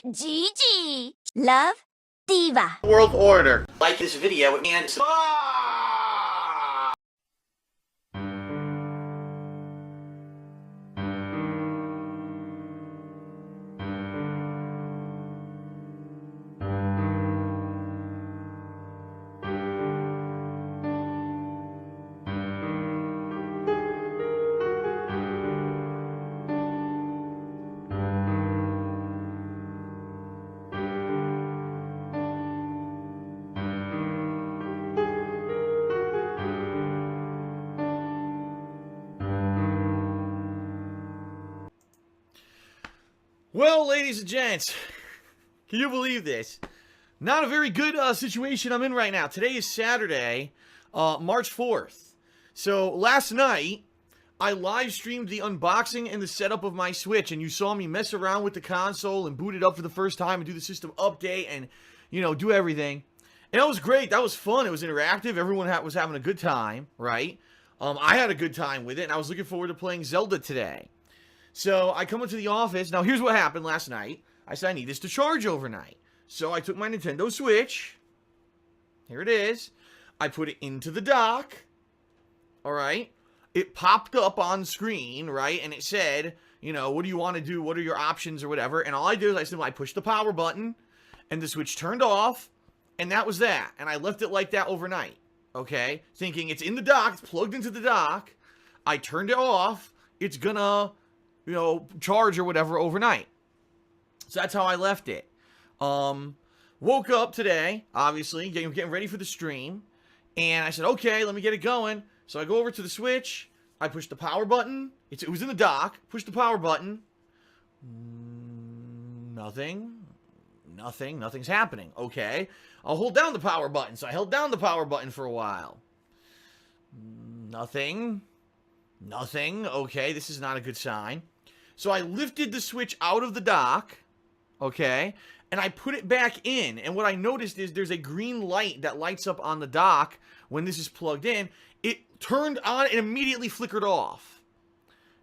Gigi. Love, D.Va. World order. Like this video and... Well, ladies and gents, can you believe this? Not a very good situation I'm in right now. Today is Saturday, March 4th. So last night, I live streamed the unboxing and the setup of my Switch, and you saw me mess around with the console and boot it up for the first time and do the system update and, you know, do everything. And that was great. That was fun. It was interactive. Everyone was having a good time, right? I had a good time with it, and I was looking forward to playing Zelda today. So I come into the office. Now, here's what happened last night. I said I need this to charge overnight. So I took my Nintendo Switch. Here it is. I put it into the dock. All right. It popped up on screen, right? And it said, you know, what do you want to do? What are your options or whatever? And all I did is I pushed the power button and the Switch turned off. And that was that. And I left it like that overnight. Okay. Thinking it's in the dock. It's plugged into the dock. I turned it off. It's gonna... you know, charge or whatever overnight. So that's how I left it. Woke up today, obviously, getting ready for the stream. And I said, okay, let me get it going. So I go over to the Switch. I push the power button. It was in the dock. Push the power button. Nothing's happening. Okay. I'll hold down the power button. So I held down the power button for a while. Nothing. Okay, this is not a good sign. So I lifted the Switch out of the dock, okay, and I put it back in. And what I noticed is there's a green light that lights up on the dock when this is plugged in. It turned on and immediately flickered off.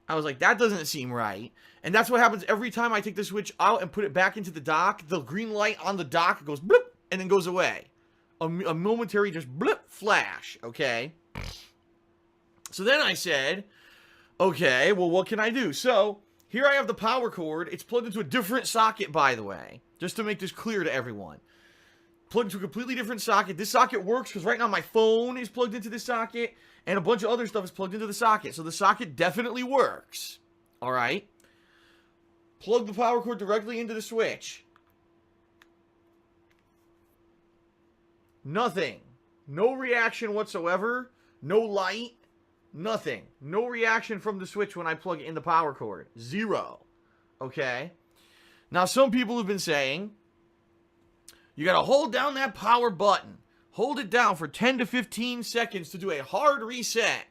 I was like, that doesn't seem right. And that's what happens every time I take the Switch out and put it back into the dock. The green light on the dock goes blip and then goes away. A momentary just blip flash, okay? So then I said, okay, well, what can I do? So here I have the power cord. It's plugged into a different socket, by the way, just to make this clear to everyone. Plugged into a completely different socket. This socket works because right now my phone is plugged into this socket and a bunch of other stuff is plugged into the socket. So the socket definitely works. All right. Plug the power cord directly into the Switch. Nothing. No reaction whatsoever. No light. Nothing. No reaction from the Switch when I plug in the power cord. Zero. Okay? Now, some people have been saying, you gotta hold down that power button. Hold it down for 10 to 15 seconds to do a hard reset.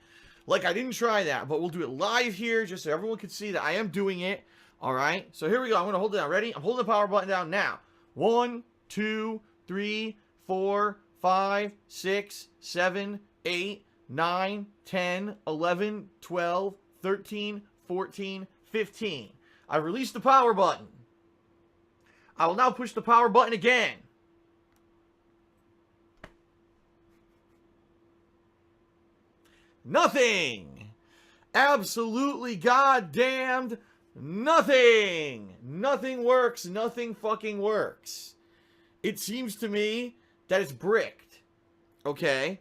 Like, I didn't try that, but we'll do it live here just so everyone can see that I am doing it. Alright? So here we go. I'm gonna hold it down. Ready? I'm holding the power button down now. 1, 2, 3, 4, 5, 6, 7, 8, 9, 10, 11, 12, 13, 14, 15. I released the power button. I will now push the power button again. Nothing. Absolutely goddamned nothing. Nothing works. Nothing fucking works. It seems to me that it's bricked. Okay?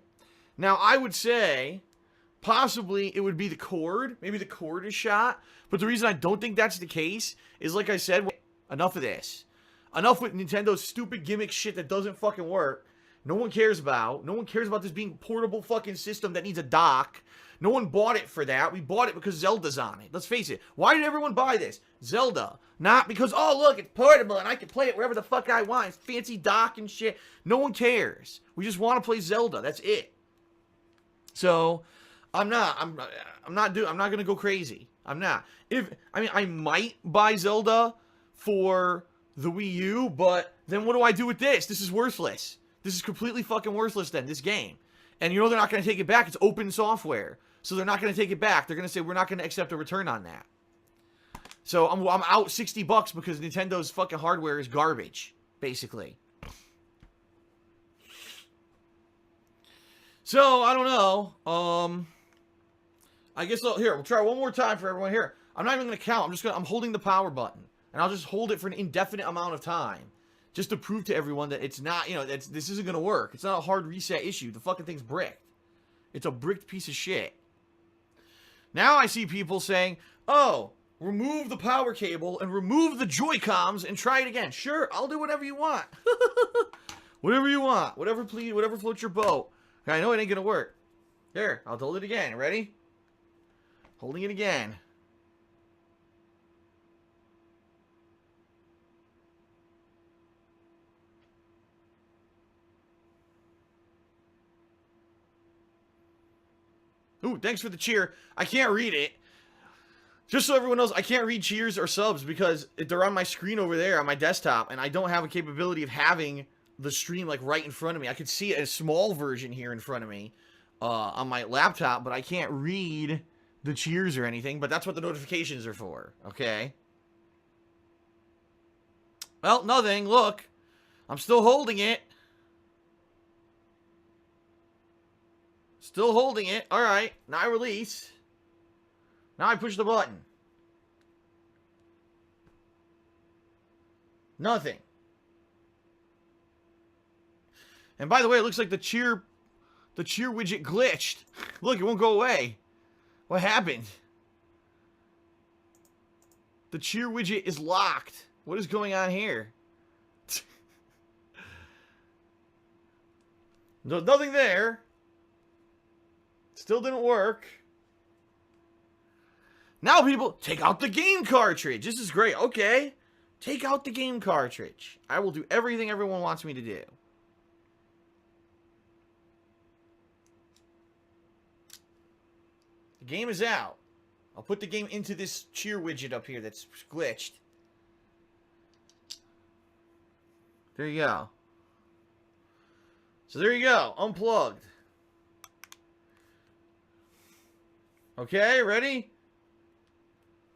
Now, I would say, possibly, it would be the cord. Maybe the cord is shot. But the reason I don't think that's the case is, like I said, enough of this. Enough with Nintendo's stupid gimmick shit that doesn't fucking work. No one cares about. No one cares about this being a portable fucking system that needs a dock. No one bought it for that. We bought it because Zelda's on it. Let's face it. Why did everyone buy this? Zelda. Not because, oh, look, it's portable and I can play it wherever the fuck I want. It's fancy dock and shit. No one cares. We just want to play Zelda. That's it. So, I'm not gonna go crazy. I'm not. I might buy Zelda for the Wii U, but then what do I do with this? This is worthless. This is completely fucking worthless then, this game. And you know they're not gonna take it back. It's open software. So they're not gonna take it back. They're gonna say, we're not gonna accept a return on that. So I'm out $60 because Nintendo's fucking hardware is garbage, basically. So, I don't know. I guess here, we'll try one more time for everyone here. I'm not even going to count. I'm holding the power button. And I'll just hold it for an indefinite amount of time. Just to prove to everyone that it's not, this isn't going to work. It's not a hard reset issue. The fucking thing's bricked. It's a bricked piece of shit. Now I see people saying, oh, remove the power cable and remove the Joy-Cons and try it again. Sure, I'll do whatever you want. Whatever you want. Whatever floats your boat. I know it ain't going to work. There, I'll hold it again. Ready? Holding it again. Ooh, thanks for the cheer. I can't read it. Just so everyone knows, I can't read cheers or subs because they're on my screen over there on my desktop, and I don't have a capability of having the stream like right in front of me. I could see a small version here in front of me on my laptop, but I can't read the cheers or anything, but that's what the notifications are for, okay? Well, nothing. Look. I'm still holding it. Still holding it. Alright. Now I release. Now I push the button. Nothing. And by the way, it looks like the cheer widget glitched. Look, it won't go away. What happened? The cheer widget is locked. What is going on here? No, nothing there. Still didn't work. Now people, take out the game cartridge. This is great. Okay. Take out the game cartridge. I will do everything everyone wants me to do. The game is out. I'll put the game into this cheer widget up here that's glitched. There you go. So there you go. Unplugged. Okay, ready?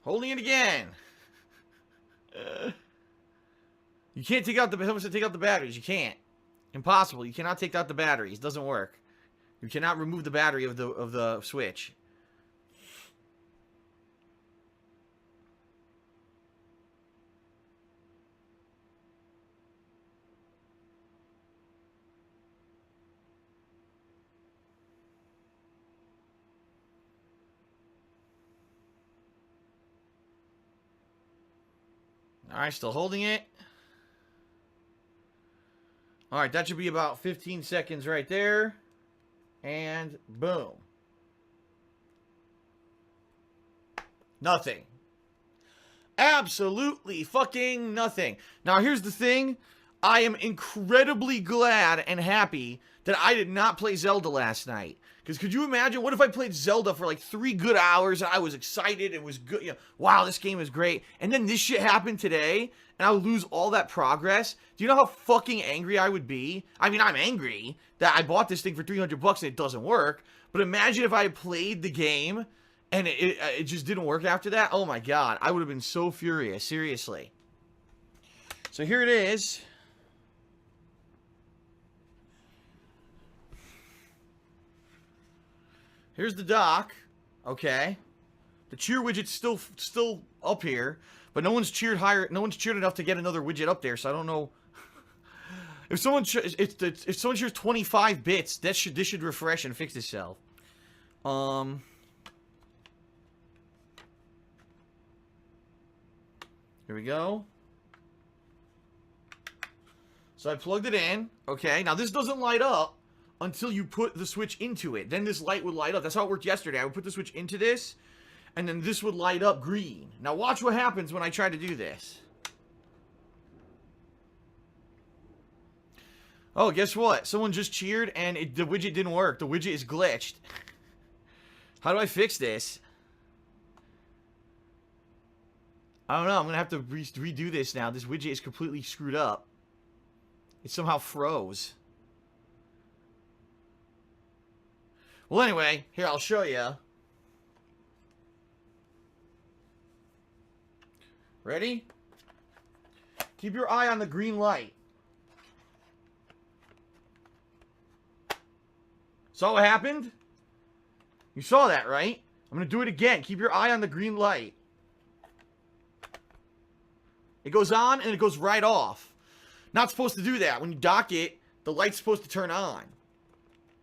Holding it again. You can't take out someone said take out the batteries. You can't. Impossible. You cannot take out the batteries. It doesn't work. You cannot remove the battery of the Switch. Alright, still holding it. Alright, that should be about 15 seconds right there. And boom. Nothing. Absolutely fucking nothing. Now, here's the thing. I am incredibly glad and happy that I did not play Zelda last night. Because could you imagine, what if I played Zelda for like 3 good hours and I was excited, it was good, wow, this game is great, and then this shit happened today, and I would lose all that progress? Do you know how fucking angry I would be? I mean, I'm angry that I bought this thing for $300 and it doesn't work, but imagine if I had played the game and it just didn't work after that. Oh my god, I would have been so furious, seriously. So here it is. Here's the dock, okay. The cheer widget's still up here, but no one's cheered higher. No one's cheered enough to get another widget up there. So I don't know if someone if someone cheers 25 bits, this should refresh and fix itself. Here we go. So I plugged it in. Okay, now this doesn't light up until you put the Switch into it. Then this light would light up. That's how it worked yesterday. I would put the Switch into this, and then this would light up green. Now watch what happens when I try to do this. Oh, guess what? Someone just cheered, and the widget didn't work. The widget is glitched. How do I fix this? I don't know. I'm going to have to redo this now. This widget is completely screwed up. It somehow froze. Well, anyway, here, I'll show you. Ready? Keep your eye on the green light. Saw what happened? You saw that, right? I'm going to do it again. Keep your eye on the green light. It goes on and it goes right off. Not supposed to do that. When you dock it, the light's supposed to turn on.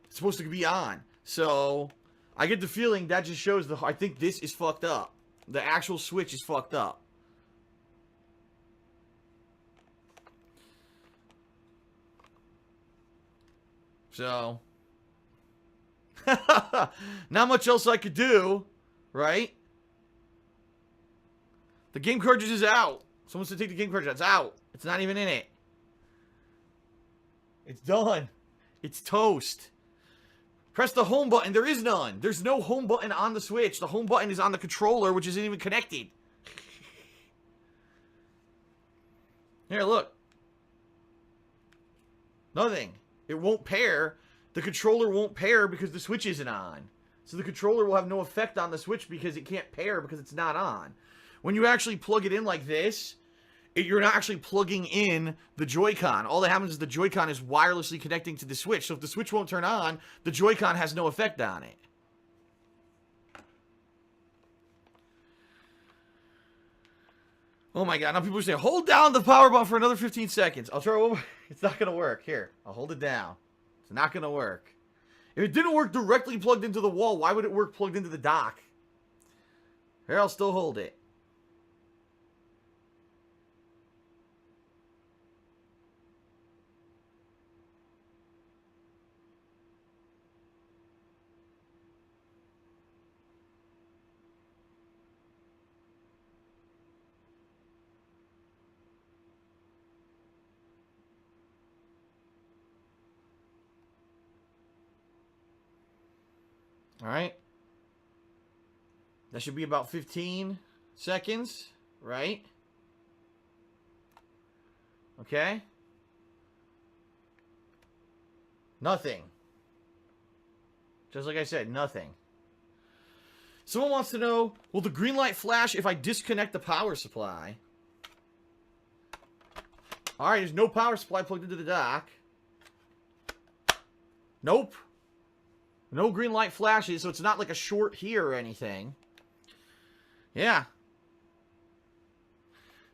It's supposed to be on. So, I get the feeling that just shows I think this is fucked up. The actual switch is fucked up. So, not much else I could do, right? The game cartridge is out. Someone said take the game cartridge. It's out. It's not even in it. It's done. It's toast. Press the home button. There is none. There's no home button on the Switch. The home button is on the controller, which isn't even connected. Here, look. Nothing. It won't pair. The controller won't pair because the Switch isn't on. So the controller will have no effect on the Switch because it can't pair because it's not on. When you actually plug it in like this, you're not actually plugging in the Joy-Con. All that happens is the Joy-Con is wirelessly connecting to the Switch. So if the Switch won't turn on, the Joy-Con has no effect on it. Oh my god, now people are saying, hold down the power button for another 15 seconds. I'll try one more. It's not going to work. Here, I'll hold it down. It's not going to work. If it didn't work directly plugged into the wall, why would it work plugged into the dock? Here, I'll still hold it. Alright. That should be about 15 seconds, right? Okay. Nothing. Just like I said, nothing. Someone wants to know, will the green light flash if I disconnect the power supply? Alright, there's no power supply plugged into the dock. Nope. No green light flashes, so it's not like a short here or anything. Yeah.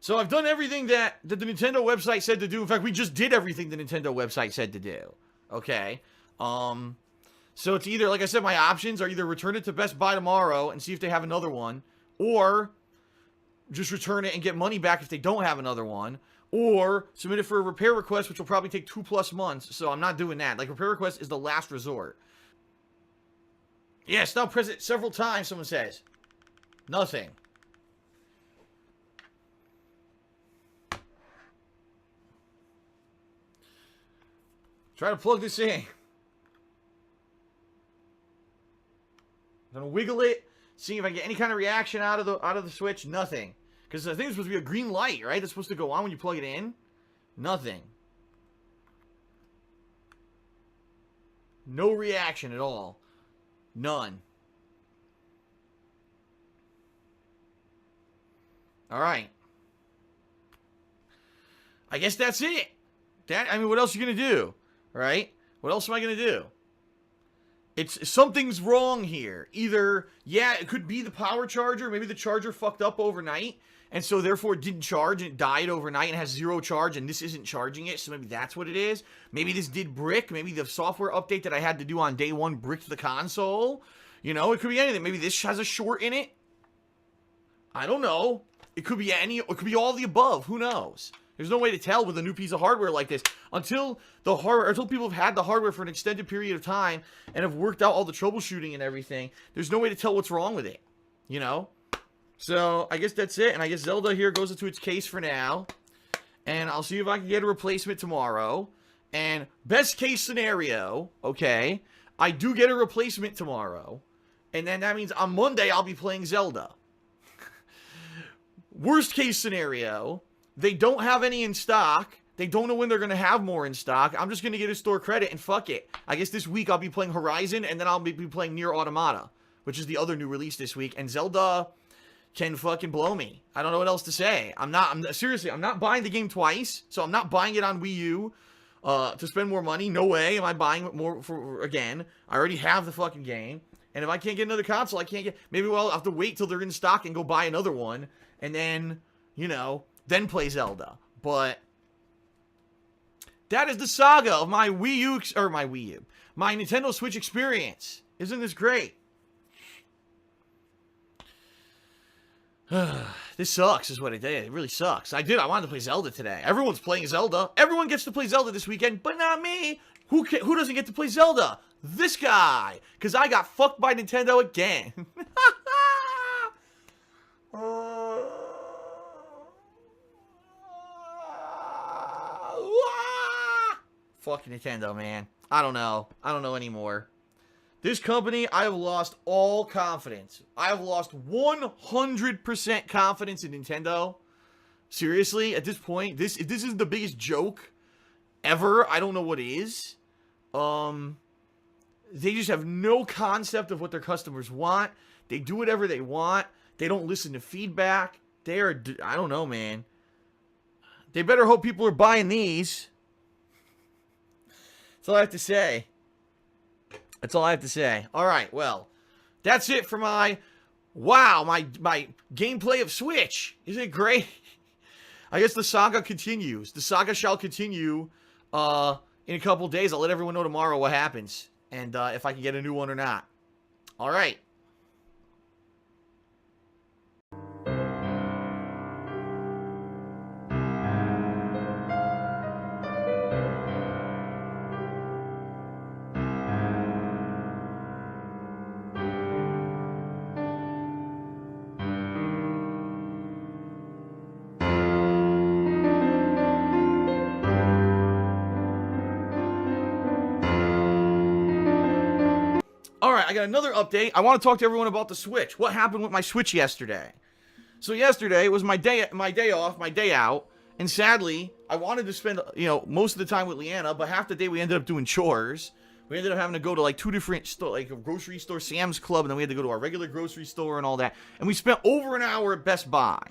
So I've done everything that the Nintendo website said to do. In fact, we just did everything the Nintendo website said to do. Okay. So it's either, like I said, my options are either return it to Best Buy tomorrow and see if they have another one, or just return it and get money back if they don't have another one, or submit it for a repair request, which will probably take 2+ months. So I'm not doing that. Like, repair request is the last resort. Yes, now press it several times, someone says. Nothing. Try to plug this in. I'm gonna wiggle it, see if I get any kind of reaction out of the Switch. Nothing. Because I think it's supposed to be a green light, right? That's supposed to go on when you plug it in. Nothing. No reaction at all. None. Alright. I guess that's it. I mean, what else are you going to do? Right? What else am I going to do? Something's wrong here. Either, yeah, it could be the power charger. Maybe the charger fucked up overnight, and so therefore it didn't charge, and it died overnight and has 0 charge, and this isn't charging it, so maybe that's what it is. Maybe this did brick. Maybe the software update that I had to do on day 1 bricked the console. You know, it could be anything. Maybe this has a short in it. I don't know. It could be it could be all the above. Who knows? There's no way to tell with a new piece of hardware like this until people have had the hardware for an extended period of time and have worked out all the troubleshooting and everything. There's no way to tell what's wrong with it, you know? So I guess that's it. And I guess Zelda here goes into its case for now. And I'll see if I can get a replacement tomorrow. And best case scenario, okay, I do get a replacement tomorrow. And then that means on Monday I'll be playing Zelda. Worst case scenario, they don't have any in stock. They don't know when they're going to have more in stock. I'm just going to get a store credit and fuck it. I guess this week I'll be playing Horizon, and then I'll be playing Nier Automata, which is the other new release this week. And Zelda can fucking blow me. I don't know what else to say. Seriously, I'm not buying the game twice, so I'm not buying it on Wii U to spend more money. No way am I buying it more again. I already have the fucking game. And if I can't get another console, I can't get... Maybe I'll have to wait till they're in stock and go buy another one. And then, then play Zelda. But that is the saga of my Wii U... My Nintendo Switch experience. Isn't this great? This sucks is what it did. It really sucks. I wanted to play Zelda today. Everyone's playing Zelda. Everyone gets to play Zelda this weekend, but not me. Who doesn't get to play Zelda? This guy. Because I got fucked by Nintendo again. Fucking Nintendo, man. I don't know. I don't know anymore. This company, I have lost all confidence. I have lost 100% confidence in Nintendo. Seriously, at this point, this is the biggest joke ever. I don't know what is. They just have no concept of what their customers want. They do whatever they want. They don't listen to feedback. I don't know, man. They better hope people are buying these. That's all I have to say. That's all I have to say. All right, well, that's it for my gameplay of Switch. Isn't it great? I guess the saga continues. The saga shall continue in a couple days. I'll let everyone know tomorrow what happens and if I can get a new one or not. All right. Alright, I got another update. I want to talk to everyone about the Switch. What happened with my Switch yesterday? So yesterday was my day off, my day out, and sadly, I wanted to spend, most of the time with Leanna, but half the day we ended up doing chores. We ended up having to go to like 2 different stores, like a grocery store, Sam's Club, and then we had to go to our regular grocery store and all that. And we spent over an hour at Best Buy.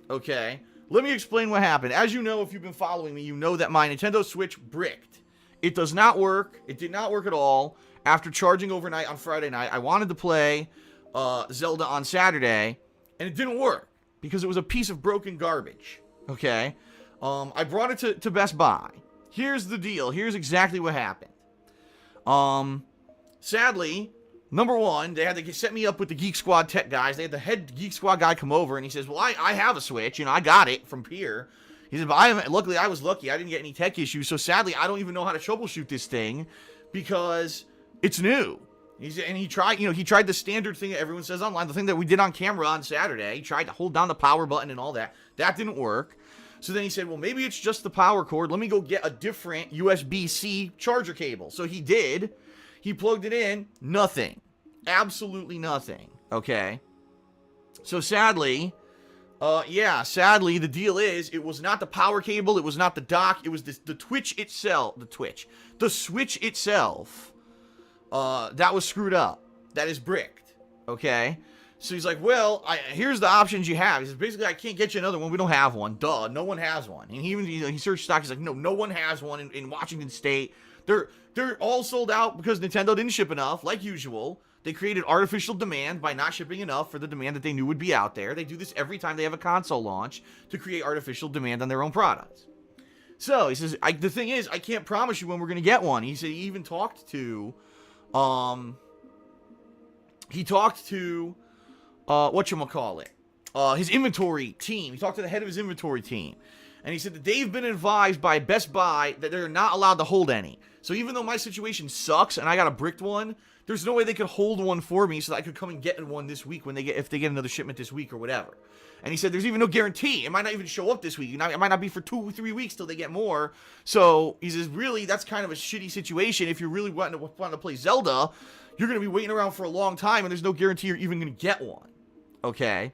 Okay? Let me explain what happened. As you know, if you've been following me, you know that my Nintendo Switch bricked. It does not work. It did not work at all. After charging overnight on Friday night, I wanted to play Zelda on Saturday, and it didn't work because it was a piece of broken garbage. Okay? I brought it to Best Buy. Here's the deal. Here's exactly what happened. Sadly, number one, they had to set me up with the Geek Squad tech guys. They had the head Geek Squad guy come over, and he says, well, I have a Switch. I got it from Pier. He said, but luckily, I was lucky. I didn't get any tech issues, so sadly, I don't even know how to troubleshoot this thing because it's new. He tried the standard thing that everyone says online, the thing that we did on camera on Saturday. He tried to hold down the power button and all that. That didn't work. So then he said, well, maybe it's just the power cord. Let me go get a different USB-C charger cable. So he did. He plugged it in. Nothing. Absolutely nothing. Okay. So sadly, sadly, the deal is, it was not the power cable. It was not the dock. It was the Switch itself. The Switch itself. That was screwed up. That is bricked. Okay? So he's like, well, here's the options you have. He says, basically, I can't get you another one. We don't have one. Duh. No one has one. And he searched stock. He's like, no one has one in Washington State. They're all sold out because Nintendo didn't ship enough, like usual. They created artificial demand by not shipping enough for the demand that they knew would be out there. They do this every time they have a console launch to create artificial demand on their own products. So he says, the thing is, I can't promise you when we're going to get one. He said he even talked to... his inventory team. He talked to the head of his inventory team. And he said that they've been advised by Best Buy that they're not allowed to hold any. So even though my situation sucks and I got a bricked one, there's no way they could hold one for me so that I could come and get one this week if they get another shipment this week or whatever. And he said there's even no guarantee. It might not even show up this week. It might not be for 2 or 3 weeks till they get more. So he says, really, that's kind of a shitty situation. If you're really wanting to play Zelda, you're going to be waiting around for a long time, and there's no guarantee you're even going to get one. Okay?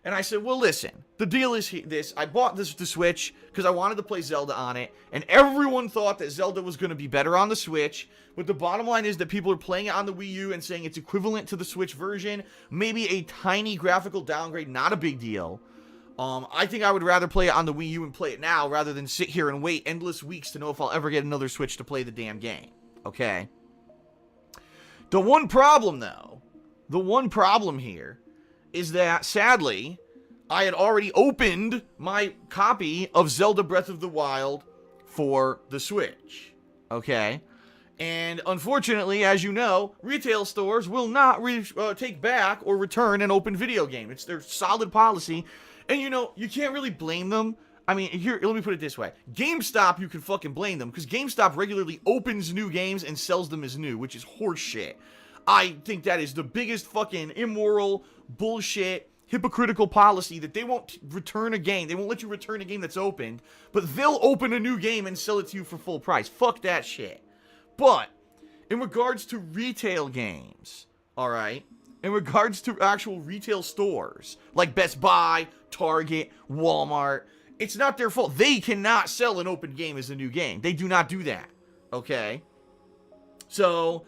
And I said, well, listen, the deal is this. I bought the Switch because I wanted to play Zelda on it, and everyone thought that Zelda was going to be better on the Switch, but the bottom line is that people are playing it on the Wii U and saying it's equivalent to the Switch version, maybe a tiny graphical downgrade, not a big deal. I think I would rather play it on the Wii U and play it now rather than sit here and wait endless weeks to know if I'll ever get another Switch to play the damn game, okay? The one problem, though, here is that, sadly, I had already opened my copy of Zelda Breath of the Wild for the Switch, okay? And unfortunately, as you know, retail stores will not take back or return an open video game. It's their solid policy, and you know, you can't really blame them. I mean, here, let me put it this way. GameStop, you can fucking blame them, because GameStop regularly opens new games and sells them as new, which is horseshit. I think that is the biggest fucking immoral, bullshit, hypocritical policy that they won't return a game. They won't let you return a game that's opened, but they'll open a new game and sell it to you for full price. Fuck that shit. But, in regards to retail games, alright, in regards to actual retail stores, like Best Buy, Target, Walmart, it's not their fault. They cannot sell an open game as a new game. They do not do that, okay? So,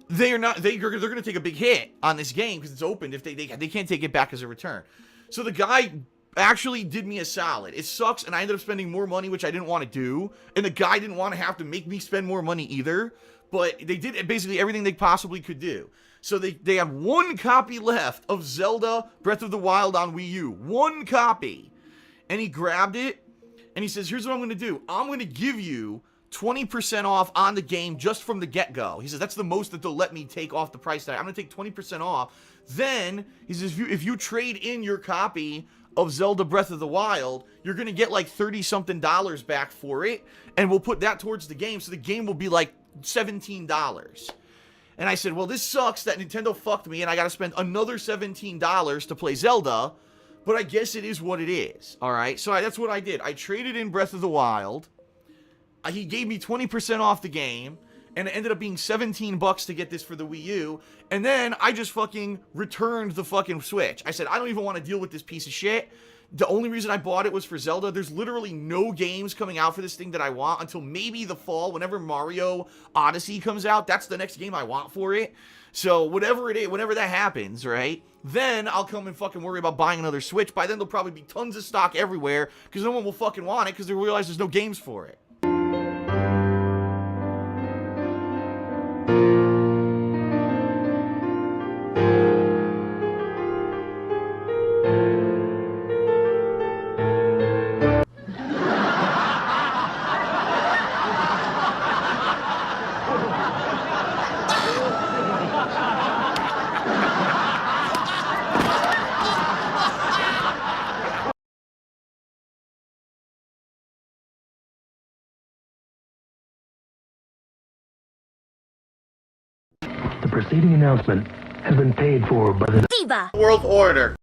they're going to take a big hit on this game because it's opened if they can't take it back as a return. So the guy actually did me a solid. It sucks, and I ended up spending more money, which I didn't want to do, and the guy didn't want to have to make me spend more money either, but they did basically everything they possibly could do. So they have one copy left of Zelda Breath of the Wild on Wii U. One copy. And he grabbed it, and he says, here's what I'm going to do. I'm going to give you 20% off on the game just from the get-go. He says, that's the most that they'll let me take off the price tag. I'm going to take 20% off. Then, he says, if you trade in your copy of Zelda Breath of the Wild, you're going to get like $30-something back for it, and we'll put that towards the game, so the game will be like $17. And I said, well, this sucks that Nintendo fucked me, and I got to spend another $17 to play Zelda, but I guess it is what it is, alright? So that's what I did. I traded in Breath of the Wild. He gave me 20% off the game, and it ended up being $17 to get this for the Wii U, and then I just fucking returned the fucking Switch. I said, I don't even want to deal with this piece of shit. The only reason I bought it was for Zelda. There's literally no games coming out for this thing that I want until maybe the fall, whenever Mario Odyssey comes out. That's the next game I want for it. So whatever it is, whenever that happens, right, then I'll come and fucking worry about buying another Switch. By then there'll probably be tons of stock everywhere, because no one will fucking want it, because they realize there's no games for it. The preceding announcement has been paid for by the D.Va. World order.